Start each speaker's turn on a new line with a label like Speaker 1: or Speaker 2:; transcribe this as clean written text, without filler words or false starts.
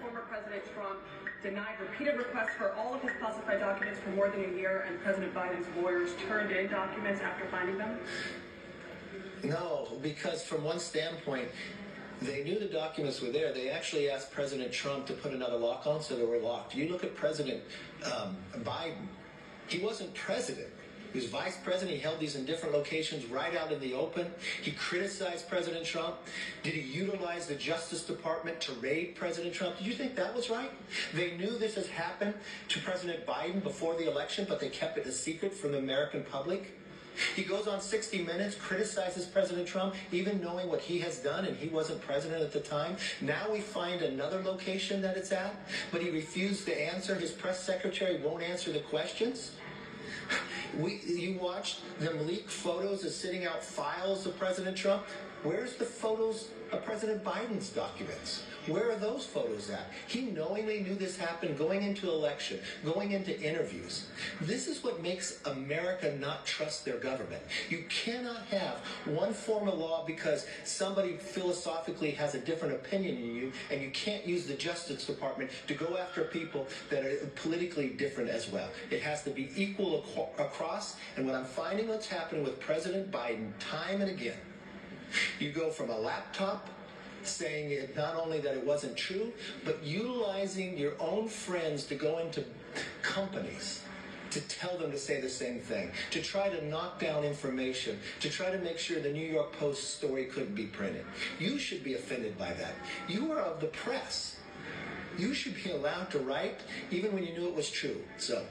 Speaker 1: former President Trump denied repeated requests for all of his classified documents for more than a year, and President Biden's lawyers turned in documents after finding them?
Speaker 2: No, because from one standpoint, they knew the documents were there. They actually asked President Trump to put another lock on, so they were locked. You look at President Biden, he wasn't president. He was vice president. He held these in different locations right out in the open. He criticized President Trump. Did he utilize the Justice Department to raid President Trump? Did you think that was right? They knew this has happened to President Biden before the election, but they kept it a secret from the American public. He goes on 60 Minutes, criticizes President Trump, even knowing what he has done, and he wasn't president at the time. Now we find another location that it's at, but he refused to answer. His press secretary won't answer the questions. You watched them leak photos of sitting out files of President Trump. Where's the photos of President Biden's documents? Where are those photos at? He knowingly knew this happened going into election, going into interviews. This is what makes America not trust their government. You cannot have one form of law because somebody philosophically has a different opinion than you, and you can't use the Justice Department to go after people that are politically different as well. It has to be equal across, and what I'm finding what's happening with President Biden time and again, you go from a laptop saying it, not only that it wasn't true, but utilizing your own friends to go into companies to tell them to say the same thing, to try to knock down information, to try to make sure the New York Post story couldn't be printed. You should be offended by that. You are of the press. You should be allowed to write even when you knew it was true. So.